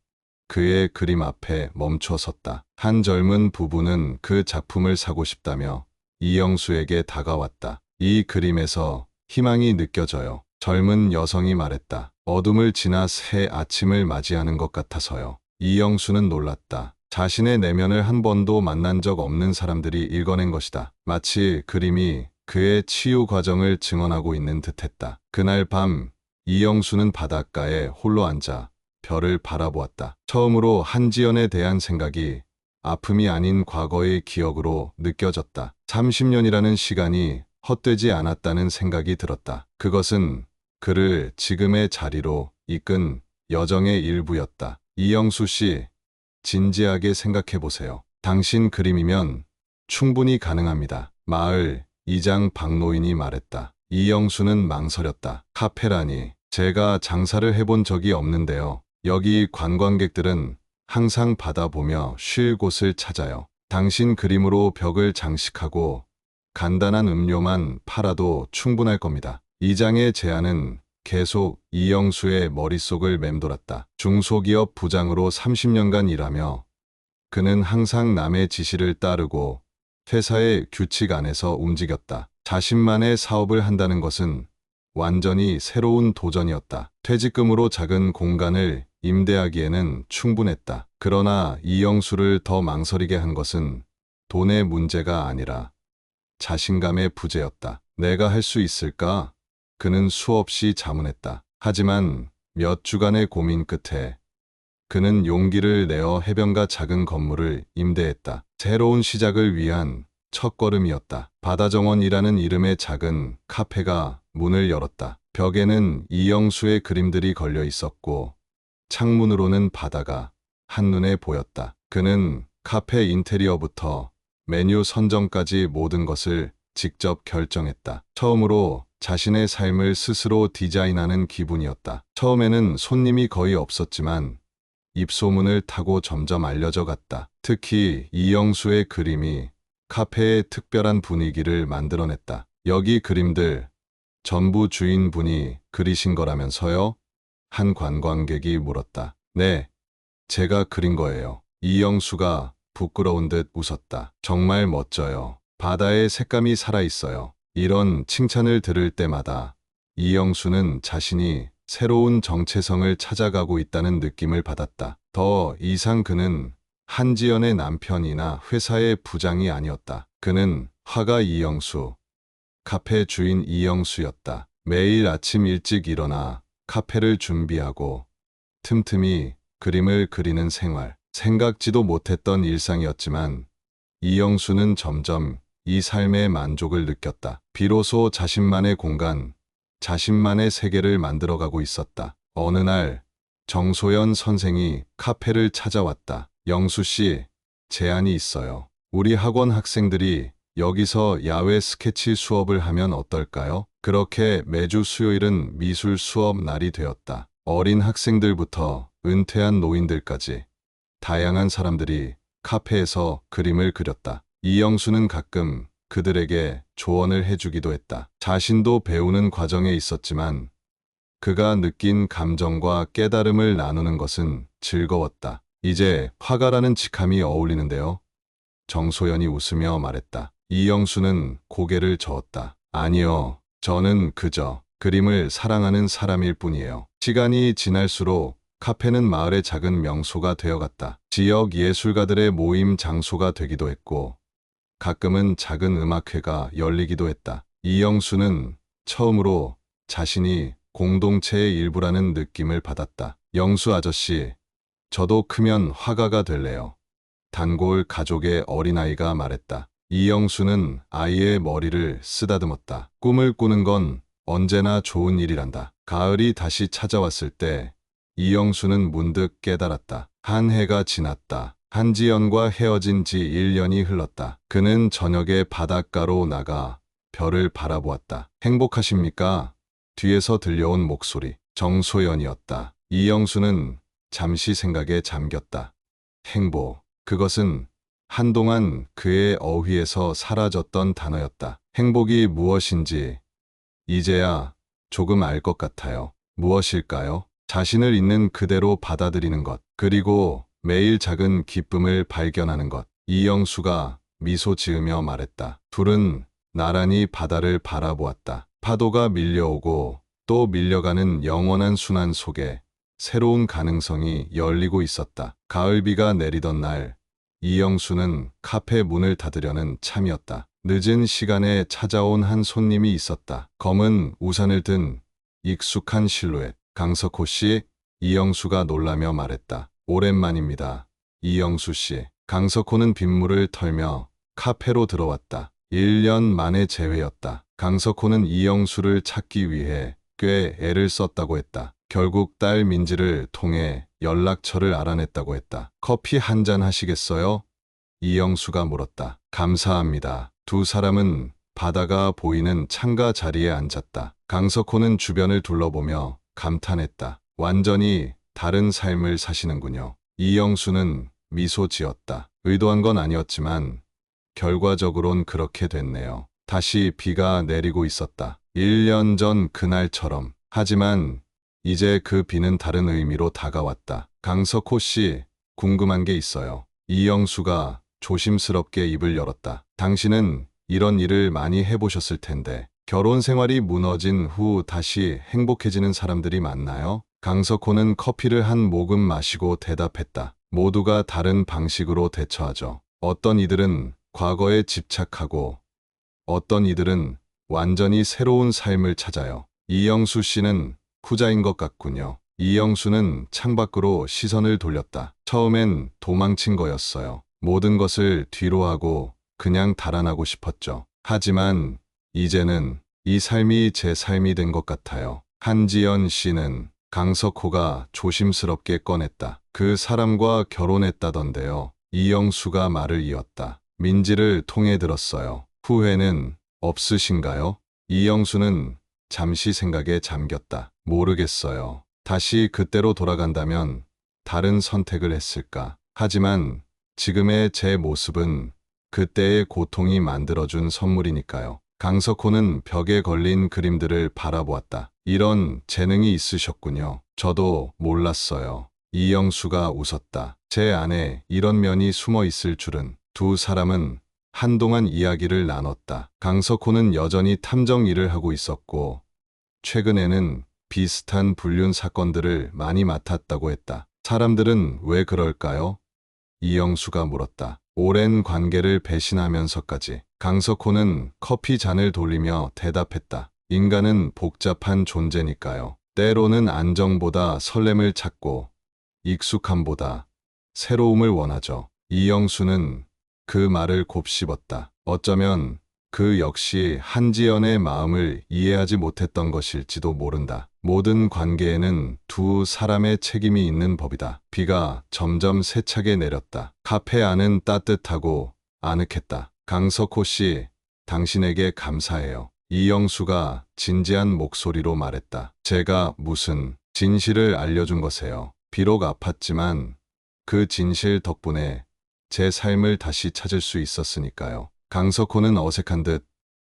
그의 그림 앞에 멈춰 섰다. 한 젊은 부부는 그 작품을 사고 싶다며 이영수에게 다가왔다. 이 그림에서 희망이 느껴져요. 젊은 여성이 말했다. 어둠을 지나 새 아침을 맞이하는 것 같아서요. 이영수는 놀랐다. 자신의 내면을 한 번도 만난 적 없는 사람들이 읽어낸 것이다. 마치 그림이 그의 치유 과정을 증언하고 있는 듯했다. 그날 밤 이영수는 바닷가에 홀로 앉아 별을 바라보았다. 처음으로 한지연에 대한 생각이 아픔이 아닌 과거의 기억으로 느껴졌다. 30년이라는 시간이 헛되지 않았다는 생각이 들었다. 그것은 그를 지금의 자리로 이끈 여정의 일부였다. 이영수 씨, 진지하게 생각해 보세요. 당신 그림이면 충분히 가능합니다. 마을 이장 박노인이 말했다. 이영수는 망설였다. 카페라니, 제가 장사를 해본 적이 없는데요. 여기 관광객들은 항상 바다 보며 쉴 곳을 찾아요. 당신 그림으로 벽을 장식하고 간단한 음료만 팔아도 충분할 겁니다. 이장의 제안은 계속 이영수의 머릿속을 맴돌았다. 중소기업 부장으로 30년간 일하며 그는 항상 남의 지시를 따르고 회사의 규칙 안에서 움직였다. 자신만의 사업을 한다는 것은 완전히 새로운 도전이었다. 퇴직금으로 작은 공간을 임대하기에는 충분했다. 그러나 이영수를 더 망설이게 한 것은 돈의 문제가 아니라 자신감의 부재였다. 내가 할 수 있을까? 그는 수없이 자문했다. 하지만 몇 주간의 고민 끝에 그는 용기를 내어 해변가 작은 건물을 임대했다. 새로운 시작을 위한 첫걸음이었다. 바다정원이라는 이름의 작은 카페가 문을 열었다. 벽에는 이영수의 그림들이 걸려 있었고 창문으로는 바다가 한눈에 보였다. 그는 카페 인테리어부터 메뉴 선정까지 모든 것을 직접 결정했다. 처음으로 자신의 삶을 스스로 디자인하는 기분이었다. 처음에는 손님이 거의 없었지만 입소문을 타고 점점 알려져 갔다. 특히 이영수의 그림이 카페의 특별한 분위기를 만들어냈다. 여기 그림들 전부 주인분이 그리신 거라면서요? 한 관광객이 물었다. 네, 제가 그린 거예요. 이영수가 부끄러운 듯 웃었다. 정말 멋져요. 바다의 색감이 살아있어요. 이런 칭찬을 들을 때마다 이영수는 자신이 새로운 정체성을 찾아가고 있다는 느낌을 받았다. 더 이상 그는 한지연의 남편이나 회사의 부장이 아니었다. 그는 화가 이영수, 카페 주인 이영수였다. 매일 아침 일찍 일어나 카페를 준비하고 틈틈이 그림을 그리는 생활. 생각지도 못했던 일상이었지만 이영수는 점점 이 삶의 만족을 느꼈다. 비로소 자신만의 공간, 자신만의 세계를 만들어가고 있었다. 어느 날 정소연 선생이 카페를 찾아왔다. 영수 씨, 제안이 있어요. 우리 학원 학생들이 여기서 야외 스케치 수업을 하면 어떨까요? 그렇게 매주 수요일은 미술 수업 날이 되었다. 어린 학생들부터 은퇴한 노인들까지 다양한 사람들이 카페에서 그림을 그렸다. 이영수는 가끔 그들에게 조언을 해주기도 했다. 자신도 배우는 과정에 있었지만 그가 느낀 감정과 깨달음을 나누는 것은 즐거웠다. 이제 화가라는 직함이 어울리는데요. 정소연이 웃으며 말했다. 이영수는 고개를 저었다. 아니요, 저는 그저 그림을 사랑하는 사람일 뿐이에요. 시간이 지날수록 카페는 마을의 작은 명소가 되어갔다. 지역 예술가들의 모임 장소가 되기도 했고 가끔은 작은 음악회가 열리기도 했다. 이영수는 처음으로 자신이 공동체의 일부라는 느낌을 받았다. 영수 아저씨, 저도 크면 화가가 될래요. 단골 가족의 어린아이가 말했다. 이영수는 아이의 머리를 쓰다듬었다. 꿈을 꾸는 건 언제나 좋은 일이란다. 가을이 다시 찾아왔을 때 이영수는 문득 깨달았다. 한 해가 지났다. 한지연과 헤어진 지 1년이 흘렀다. 그는 저녁에 바닷가로 나가 별을 바라보았다. 행복하십니까? 뒤에서 들려온 목소리. 정소연이었다. 이영수는 잠시 생각에 잠겼다. 행복. 그것은 한동안 그의 어휘에서 사라졌던 단어였다. 행복이 무엇인지 이제야 조금 알 것 같아요. 무엇일까요? 자신을 있는 그대로 받아들이는 것, 그리고 매일 작은 기쁨을 발견하는 것. 이영수가 미소 지으며 말했다. 둘은 나란히 바다를 바라보았다. 파도가 밀려오고 또 밀려가는 영원한 순환 속에 새로운 가능성이 열리고 있었다. 가을비가 내리던 날, 이영수는 카페 문을 닫으려는 참이었다. 늦은 시간에 찾아온 한 손님이 있었다. 검은 우산을 든 익숙한 실루엣. 강석호 씨, 이영수가 놀라며 말했다. 오랜만입니다. 이영수 씨. 강석호는 빗물을 털며 카페로 들어왔다. 1년 만의 재회였다. 강석호는 이영수를 찾기 위해 꽤 애를 썼다고 했다. 결국 딸 민지를 통해 연락처를 알아냈다고 했다. 커피 한 잔 하시겠어요? 이영수가 물었다. 감사합니다. 두 사람은 바다가 보이는 창가 자리에 앉았다. 강석호는 주변을 둘러보며 감탄했다. 완전히 다른 삶을 사시는군요. 이영수는 미소 지었다. 의도한 건 아니었지만 결과적으론 그렇게 됐네요. 다시 비가 내리고 있었다. 1년 전 그날처럼. 하지만 이제 그 비는 다른 의미로 다가왔다. 강석호 씨, 궁금한 게 있어요. 이영수가 조심스럽게 입을 열었다. 당신은 이런 일을 많이 해보셨을 텐데 결혼 생활이 무너진 후 다시 행복해지는 사람들이 많나요? 강석호는 커피를 한 모금 마시고 대답했다. 모두가 다른 방식으로 대처하죠. 어떤 이들은 과거에 집착하고 어떤 이들은 완전히 새로운 삶을 찾아요. 이영수 씨는 후자인 것 같군요. 이영수는 창밖으로 시선을 돌렸다. 처음엔 도망친 거였어요. 모든 것을 뒤로하고 그냥 달아나고 싶었죠. 하지만 이제는 이 삶이 제 삶이 된 것 같아요. 한지연 씨는 강석호가 조심스럽게 꺼냈다. 그 사람과 결혼했다던데요. 이영수가 말을 이었다. 민지를 통해 들었어요. 후회는 없으신가요? 이영수는 잠시 생각에 잠겼다. 모르겠어요. 다시 그때로 돌아간다면 다른 선택을 했을까? 하지만 지금의 제 모습은 그때의 고통이 만들어준 선물이니까요. 강석호는 벽에 걸린 그림들을 바라보았다. 이런 재능이 있으셨군요. 저도 몰랐어요. 이영수가 웃었다. 제 안에 이런 면이 숨어 있을 줄은. 두 사람은 한동안 이야기를 나눴다. 강석호는 여전히 탐정 일을 하고 있었고 최근에는 비슷한 불륜 사건들을 많이 맡았다고 했다. 사람들은 왜 그럴까요? 이영수가 물었다. 오랜 관계를 배신하면서까지. 강석호는 커피 잔을 돌리며 대답했다. 인간은 복잡한 존재니까요. 때로는 안정보다 설렘을 찾고 익숙함보다 새로움을 원하죠. 이영수는 그 말을 곱씹었다. 어쩌면 그 역시 한지연의 마음을 이해하지 못했던 것일지도 모른다. 모든 관계에는 두 사람의 책임이 있는 법이다. 비가 점점 세차게 내렸다. 카페 안은 따뜻하고 아늑했다. 강석호 씨, 당신에게 감사해요. 이영수가 진지한 목소리로 말했다. 제가 무슨 진실을 알려준 거세요. 비록 아팠지만 그 진실 덕분에 제 삶을 다시 찾을 수 있었으니까요. 강석호는 어색한 듯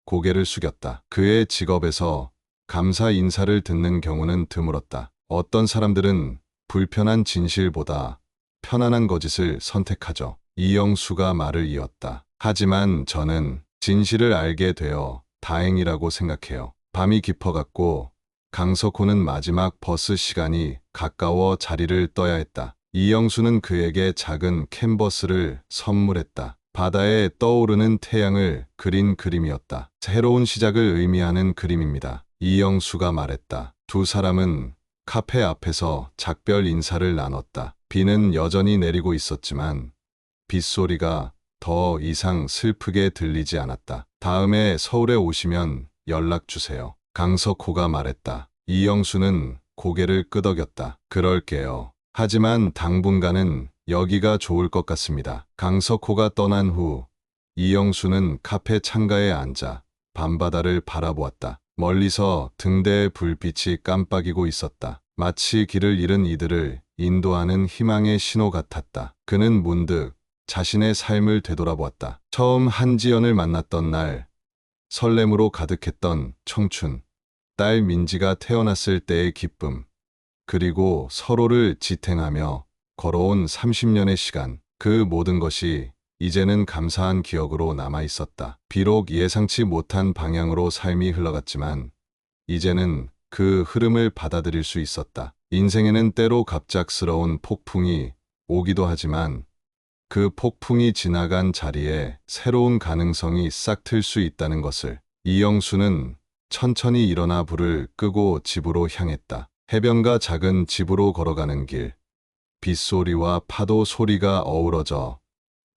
고개를 숙였다. 그의 직업에서 감사 인사를 듣는 경우는 드물었다. 어떤 사람들은 불편한 진실보다 편안한 거짓을 선택하죠. 이영수가 말을 이었다. 하지만 저는 진실을 알게 되어 다행이라고 생각해요. 밤이 깊어갔고 강석호는 마지막 버스 시간이 가까워 자리를 떠야 했다. 이영수는 그에게 작은 캔버스를 선물했다. 바다에 떠오르는 태양을 그린 그림이었다. 새로운 시작을 의미하는 그림입니다. 이영수가 말했다. 두 사람은 카페 앞에서 작별 인사를 나눴다. 비는 여전히 내리고 있었지만 빗소리가 더 이상 슬프게 들리지 않았다. 다음에 서울에 오시면 연락 주세요. 강석호가 말했다. 이영수는 고개를 끄덕였다. 그럴게요. 하지만 당분간은 여기가 좋을 것 같습니다. 강석호가 떠난 후 이영수는 카페 창가에 앉아 밤바다를 바라보았다. 멀리서 등대의 불빛이 깜빡이고 있었다. 마치 길을 잃은 이들을 인도하는 희망의 신호 같았다. 그는 문득 자신의 삶을 되돌아보았다. 처음 한지연을 만났던 날, 설렘으로 가득했던 청춘, 딸 민지가 태어났을 때의 기쁨, 그리고 서로를 지탱하며 걸어온 30년의 시간, 그 모든 것이 이제는 감사한 기억으로 남아 있었다. 비록 예상치 못한 방향으로 삶이 흘러갔지만 이제는 그 흐름을 받아들일 수 있었다. 인생에는 때로 갑작스러운 폭풍이 오기도 하지만 그 폭풍이 지나간 자리에 새로운 가능성이 싹 틀 수 있다는 것을. 이영수는 천천히 일어나 불을 끄고 집으로 향했다. 해변가 작은 집으로 걸어가는 길, 빗소리와 파도 소리가 어우러져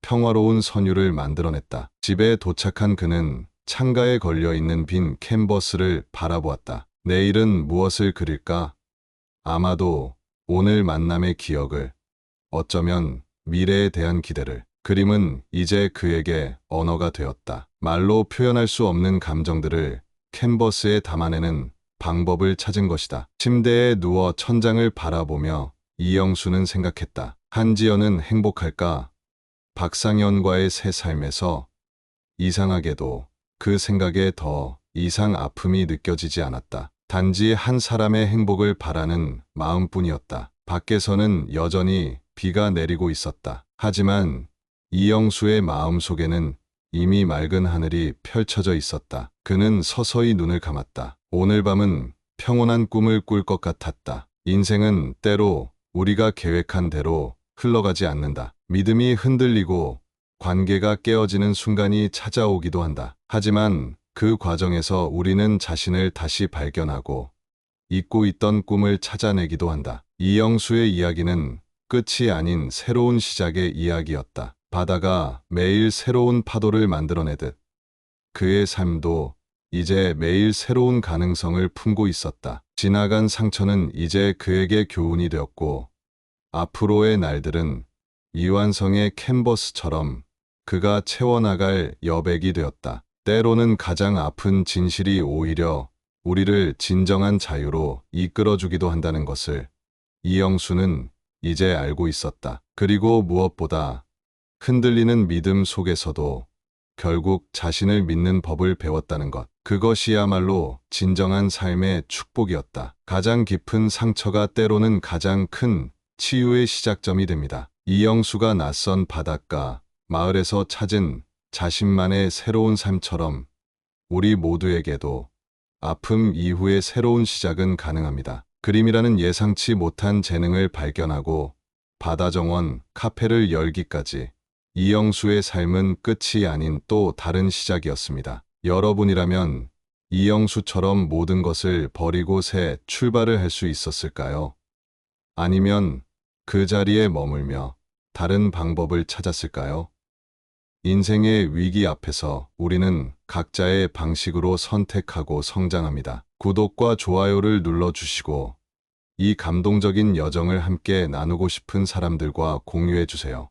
평화로운 선율을 만들어냈다. 집에 도착한 그는 창가에 걸려있는 빈 캔버스를 바라보았다. 내일은 무엇을 그릴까? 아마도 오늘 만남의 기억을, 어쩌면 미래에 대한 기대를. 그림은 이제 그에게 언어가 되었다. 말로 표현할 수 없는 감정들을 캔버스에 담아내는 방법을 찾은 것이다. 침대에 누워 천장을 바라보며 이영수는 생각했다. 한지연은 행복할까? 박상현과의 새 삶에서 이상하게도 그 생각에 더 이상 아픔이 느껴지지 않았다. 단지 한 사람의 행복을 바라는 마음뿐이었다. 밖에서는 여전히 비가 내리고 있었다. 하지만 이영수의 마음 속에는 이미 맑은 하늘이 펼쳐져 있었다. 그는 서서히 눈을 감았다. 오늘 밤은 평온한 꿈을 꿀 것 같았다. 인생은 때로 우리가 계획한 대로 흘러가지 않는다. 믿음이 흔들리고 관계가 깨어지는 순간이 찾아오기도 한다. 하지만 그 과정에서 우리는 자신을 다시 발견하고 잊고 있던 꿈을 찾아내기도 한다. 이영수의 이야기는 끝이 아닌 새로운 시작의 이야기였다. 바다가 매일 새로운 파도를 만들어내듯 그의 삶도 이제 매일 새로운 가능성을 품고 있었다. 지나간 상처는 이제 그에게 교훈이 되었고 앞으로의 날들은 이완성의 캔버스처럼 그가 채워나갈 여백이 되었다. 때로는 가장 아픈 진실이 오히려 우리를 진정한 자유로 이끌어주기도 한다는 것을 이영수는 이제 알고 있었다. 그리고 무엇보다 흔들리는 믿음 속에서도 결국 자신을 믿는 법을 배웠다는 것. 그것이야말로 진정한 삶의 축복이었다. 가장 깊은 상처가 때로는 가장 큰 치유의 시작점이 됩니다. 이영수가 낯선 바닷가, 마을에서 찾은 자신만의 새로운 삶처럼 우리 모두에게도 아픔 이후의 새로운 시작은 가능합니다. 그림이라는 예상치 못한 재능을 발견하고 바다 정원, 카페를 열기까지 이영수의 삶은 끝이 아닌 또 다른 시작이었습니다. 여러분이라면 이영수처럼 모든 것을 버리고 새 출발을 할 수 있었을까요? 아니면 그 자리에 머물며 다른 방법을 찾았을까요? 인생의 위기 앞에서 우리는 각자의 방식으로 선택하고 성장합니다. 구독과 좋아요를 눌러주시고 이 감동적인 여정을 함께 나누고 싶은 사람들과 공유해 주세요.